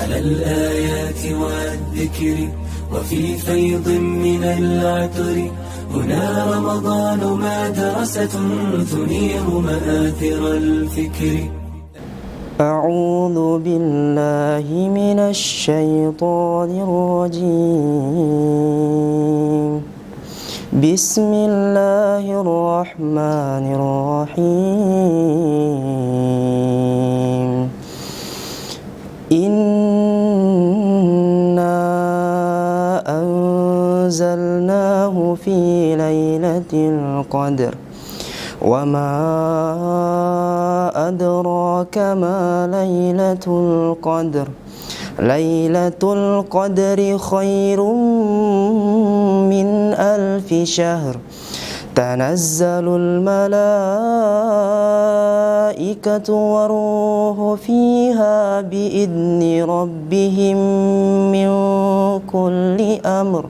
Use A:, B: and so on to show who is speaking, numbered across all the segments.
A: على الآيات والذكر وفي فيض من العطر هنا رمضان مدرسة تنير مآثر الفكر.
B: أعوذ بالله من الشيطان الرجيم. بسم الله الرحمن الرحيم. إنا أنزلناه في ليلة القدر وما أدراك ما ليلة القدر. ليلة القدر خير من 1000 شهر. تنزل الملائكة والروح فيها بإذن ربهم من كل أمر.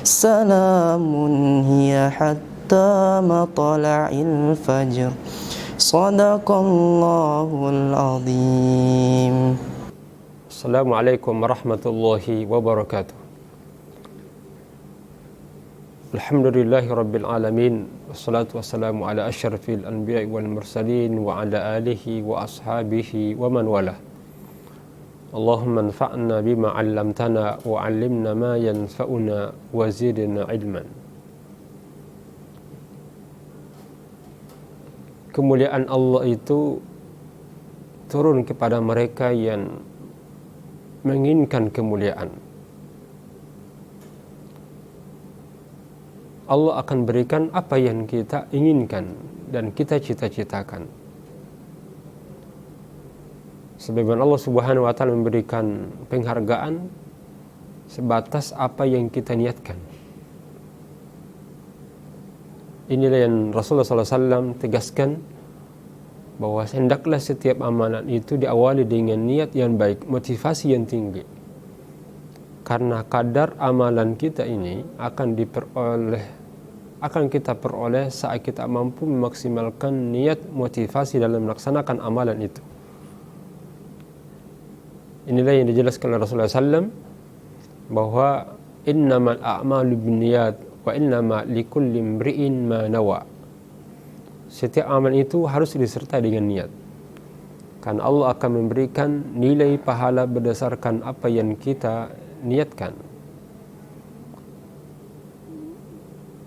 B: سلام هي حتى مطلع الفجر. صدق الله العظيم.
C: Assalamualaikum warahmatullahi wabarakatuh. Alhamdulillahi rabbil alamin. Wassalatu wassalamu ala asyrafil anbiya'i wal mursalin wa ala alihi wa ashabihi wa man walah. Allahumma anfa'na bima 'allamtana wa 'allimna ma yanfa'una wa zidna ilman. Kemuliaan Allah itu turun kepada mereka yang menginginkan kemuliaan. Allah akan berikan apa yang kita inginkan dan kita cita-citakan. Sebagaimana Allah Subhanahu wa taala memberikan penghargaan sebatas apa yang kita niatkan. Inilah yang Rasulullah SAW tegaskan, bahwa hendaklah setiap amalan itu diawali dengan niat yang baik, motivasi yang tinggi. Karena kadar amalan kita ini akan kita peroleh saat kita mampu memaksimalkan niat motivasi dalam melaksanakan amalan itu. Inilah yang dijelaskan oleh Rasulullah SAW, bahwa innamal a'malu binniyat wa innama likulli imri'in ma nawa. Setiap amalan itu harus disertai dengan niat, karena Allah akan memberikan nilai pahala berdasarkan apa yang kita niatkan.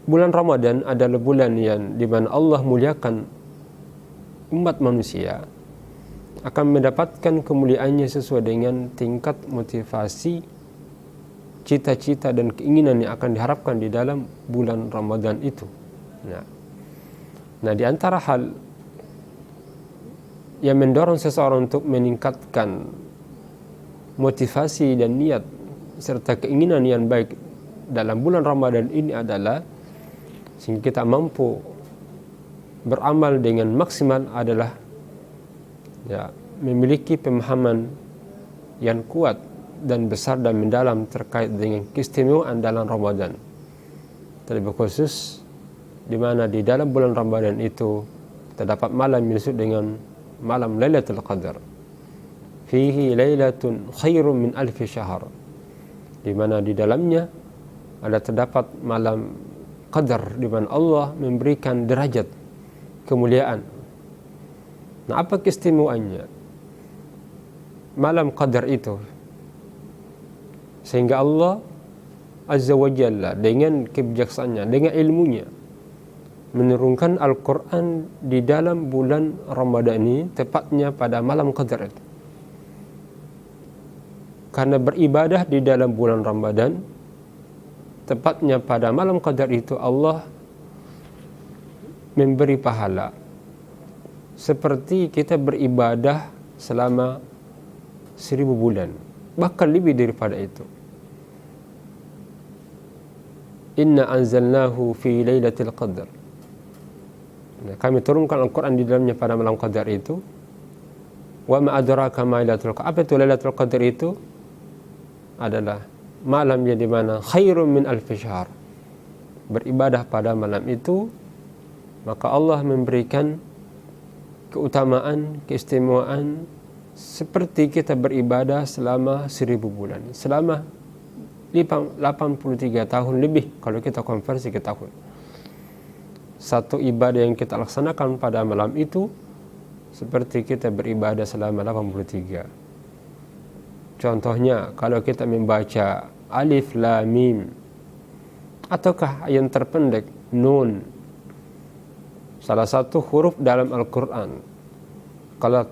C: Bulan Ramadan adalah bulan yang dimana Allah muliakan umat manusia, akan mendapatkan kemuliaannya sesuai dengan tingkat motivasi, cita-cita dan keinginan yang akan diharapkan di dalam bulan Ramadan itu. Nah, di antara hal yang mendorong seseorang untuk meningkatkan motivasi dan niat serta keinginan yang baik dalam bulan Ramadan ini adalah, sehingga kita mampu beramal dengan maksimal, adalah memiliki pemahaman yang kuat dan besar dan mendalam terkait dengan keistimewaan dalam Ramadan. Terlebih khusus di mana di dalam bulan Ramadan itu terdapat malam yang disebut dengan malam Lailatul Qadar. Fihi lailatun khairum min 1000 syahr. Di mana di dalamnya terdapat malam Qadar, di mana Allah memberikan derajat kemuliaan. Nah, apa keistimewaannya malam Qadar itu, sehingga Allah Azza wa Jalla dengan kebijaksanaannya, dengan ilmunya, menurunkan Al-Quran di dalam bulan Ramadan ini, tepatnya pada malam Qadar itu. Karena beribadah di dalam bulan Ramadan, tepatnya pada malam Qadar itu, Allah memberi pahala seperti kita beribadah selama 1000 bulan, bahkan lebih daripada itu. Inna anzalnahu fi lailatul qadar. Kami turunkan Al-Quran di dalamnya pada malam Qadar itu. Wa ma adraka ma lailatul qadar. Apa itu Lailatul Qadar itu? Adalah malam yang dimana khairum min 1000 syahr. Beribadah pada malam itu, maka Allah memberikan keutamaan, keistimewaan seperti kita beribadah selama 1000 bulan, selama 83 tahun lebih kalau kita konversi ke tahun. Satu ibadah yang kita laksanakan pada malam itu seperti kita beribadah selama 83. Contohnya kalau kita membaca alif lam mim ataukah yang terpendek nun, salah satu huruf dalam Al-Quran, kalau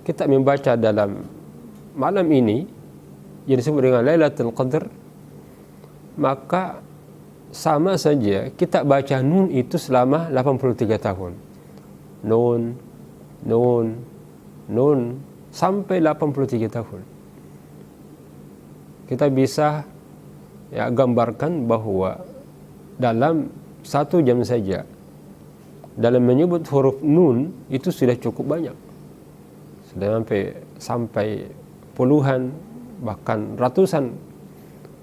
C: kita membaca dalam malam ini yang disebut dengan Lailatul Qadar, maka sama saja kita baca nun itu selama 83 tahun. Nun, nun, nun sampai 83 tahun. Kita bisa gambarkan bahwa dalam 1 jam saja dalam menyebut huruf nun itu sudah cukup banyak. Sudah sampai puluhan bahkan ratusan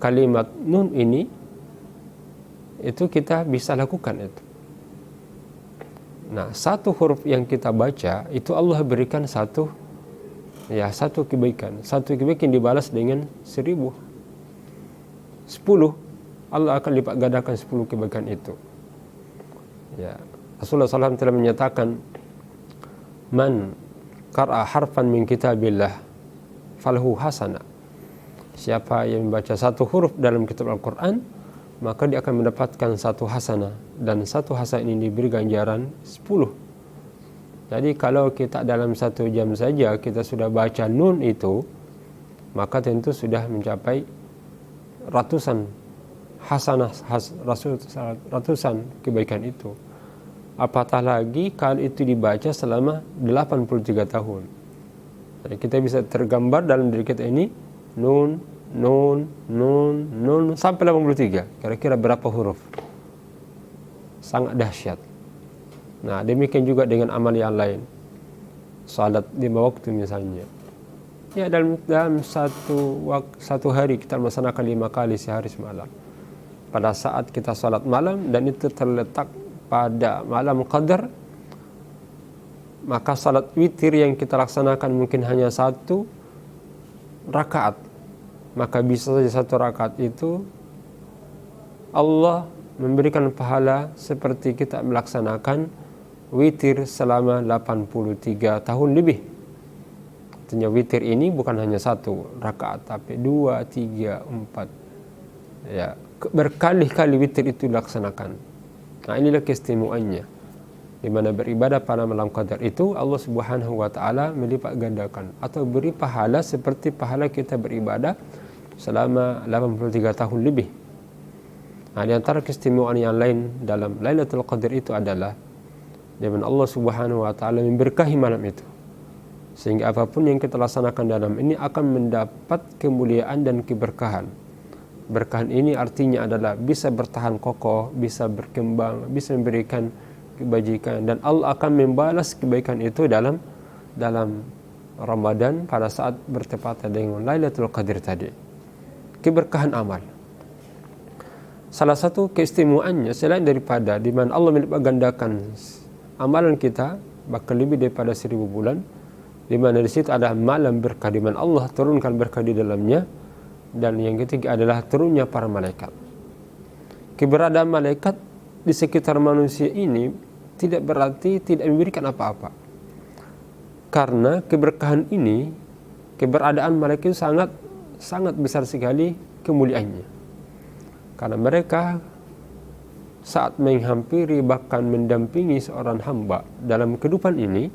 C: kalimat nun ini itu kita bisa lakukan itu. Nah, satu huruf yang kita baca itu Allah berikan satu kebaikan. Satu kebaikan dibalas dengan 1000. 10 Allah akan lipat gandakan 10 kebaikan itu. Ya, Rasulullah SAW telah menyatakan, man qara'a harfan min kitabillah falahu hasanah. Siapa yang membaca satu huruf dalam kitab Al-Quran, maka dia akan mendapatkan satu hasanah, dan satu hasanah ini diberi ganjaran 10. Jadi kalau kita dalam 1 jam saja kita sudah baca nun itu, maka tentu sudah mencapai ratusan hasanah, ratusan kebaikan itu. Apatah lagi kalau itu dibaca selama 83 tahun. Jadi kita bisa tergambar dalam diri kita ini nun, nun, nun, nun sampai 83. Kira-kira berapa huruf? Sangat dahsyat. Nah, demikian juga dengan amal yang lain. Salat 5 waktu misalnya. Ya, dalam satu hari kita melaksanakan 5 kali sehari semalam. Pada saat kita salat malam dan itu terletak pada malam qadar, maka salat witir yang kita laksanakan mungkin hanya 1 rakaat, maka bisa saja 1 rakaat itu Allah memberikan pahala seperti kita melaksanakan witir selama 83 tahun lebih. Artinya witir ini bukan hanya 1 rakaat, tapi 2, 3, 4. Ya, berkali-kali witir itu dilaksanakan. Nah, inilah keistimewaannya, di mana beribadah pada malam qadar itu Allah Subhanahu wa taala melipat gandakan atau beri pahala seperti pahala kita beribadah selama 83 tahun lebih. Nah, di antara keistimewaan yang lain dalam Lailatul Qadar itu adalah di mana Allah Subhanahu wa taala memberkahi malam itu, sehingga apapun yang kita laksanakan dalam ini akan mendapat kemuliaan dan keberkahan. Berkahan ini artinya adalah bisa bertahan kokoh, bisa berkembang, bisa memberikan kebajikan, dan Allah akan membalas kebaikan itu dalam Ramadan pada saat bertepatan dengan Lailatul Qadar tadi. Keberkahan amal. Salah satu keistimewaannya selain daripada di mana Allah melipat gandakan amalan kita bahkan lebih daripada 1000 bulan, di mana di situ ada malam berkah di mana Allah turunkan berkah di dalamnya. Dan yang ketiga adalah turunnya para malaikat. Keberadaan malaikat di sekitar manusia ini tidak berarti tidak memberikan apa-apa. Karena keberkahan ini, keberadaan malaikat itu sangat besar sekali kemuliaannya. Karena mereka saat menghampiri bahkan mendampingi seorang hamba dalam kehidupan ini,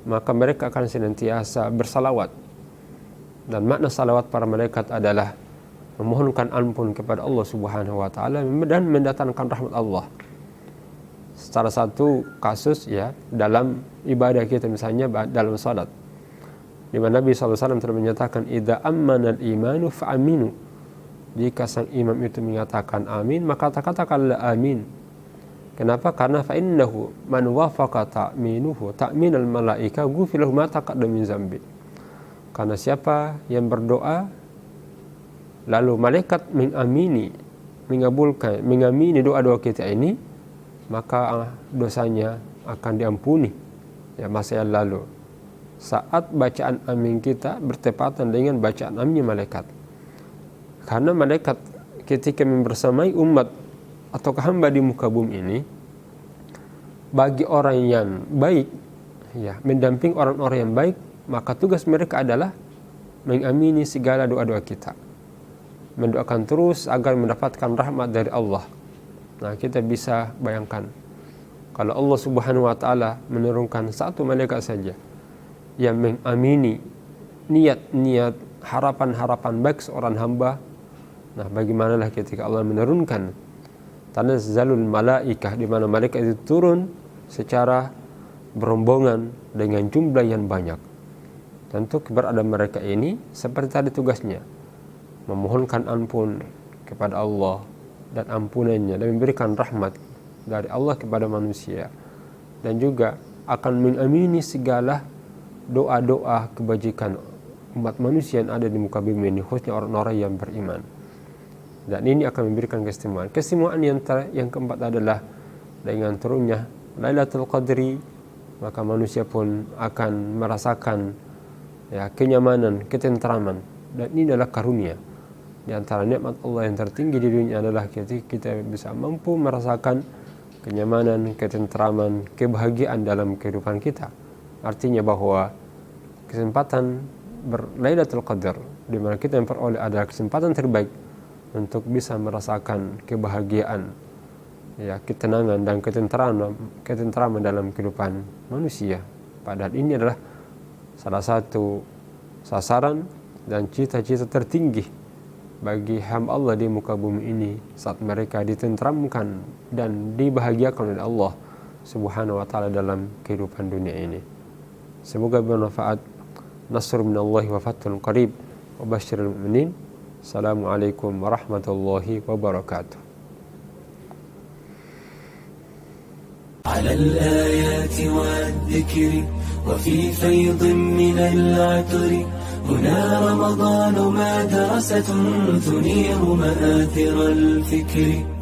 C: maka mereka akan senantiasa bersalawat. Dan makna salawat para malaikat adalah memohonkan ampun kepada Allah Subhanahu wa taala dan mendatangkan rahmat Allah. Salah satu kasus ya dalam ibadah kita misalnya dalam salat, di mana Nabi SAW telah menyatakan idza ammana al-imanu fa'aminu. Jika sang imam itu mengatakan amin, maka katakanlah amin. Kenapa? Karena fa innahu man wafaqa ta'minal malaika ghufira lahu ma taqaddama min zambi. Karena siapa yang berdoa lalu malaikat mengamini doa-doa kita ini, maka dosanya akan diampuni ya masa yang lalu saat bacaan amin kita bertepatan dengan bacaan aminnya malaikat. Karena malaikat ketika membersamai umat atau hamba di muka bumi ini, bagi orang yang baik, ya, mendamping orang-orang yang baik, maka tugas mereka adalah mengamini segala doa-doa kita, mendoakan terus agar mendapatkan rahmat dari Allah. Nah, kita bisa bayangkan kalau Allah Subhanahu wa taala menurunkan satu malaikat saja yang mengamini niat-niat, harapan-harapan baik seorang hamba, nah bagaimanalah ketika Allah menurunkan tanazzalul malaikah, di mana malaikat itu turun secara berombongan dengan jumlah yang banyak. Tentu keberadaan mereka ini seperti tadi tugasnya, memohonkan ampun kepada Allah dan ampunannya, dan memberikan rahmat dari Allah kepada manusia, dan juga akan mengamini segala doa-doa kebajikan umat manusia yang ada di muka bumi ini, khususnya orang-orang yang beriman. Dan ini akan memberikan keistimewaan. Keistimewaan yang keempat adalah dengan turunnya Lailatul Qadri, maka manusia pun akan merasakan, ya, kenyamanan, ketentraman. Dan ini adalah karunia. Di antara nikmat Allah yang tertinggi di dunia adalah ketika kita bisa mampu merasakan kenyamanan, ketentraman, kebahagiaan dalam kehidupan kita. Artinya bahwa kesempatan berlailatul qadar, di mana kita memperoleh adalah kesempatan terbaik untuk bisa merasakan kebahagiaan, ya, ketenangan dan ketentraman dalam kehidupan manusia. Padahal ini adalah salah satu sasaran dan cita-cita tertinggi bagi hamba Allah di muka bumi ini, saat mereka ditentramkan dan dibahagiakan oleh Allah Subhanahu wa taala dalam kehidupan dunia ini. Semoga bermanfaat. Nasr minallahi wa fathun qarib wa basyiril mu'minin. Assalamualaikum warahmatullahi wabarakatuh.
A: على الآيات والذكر وفي فيض من العطر هنا رمضان مدرسة تنير مآثر الفكر.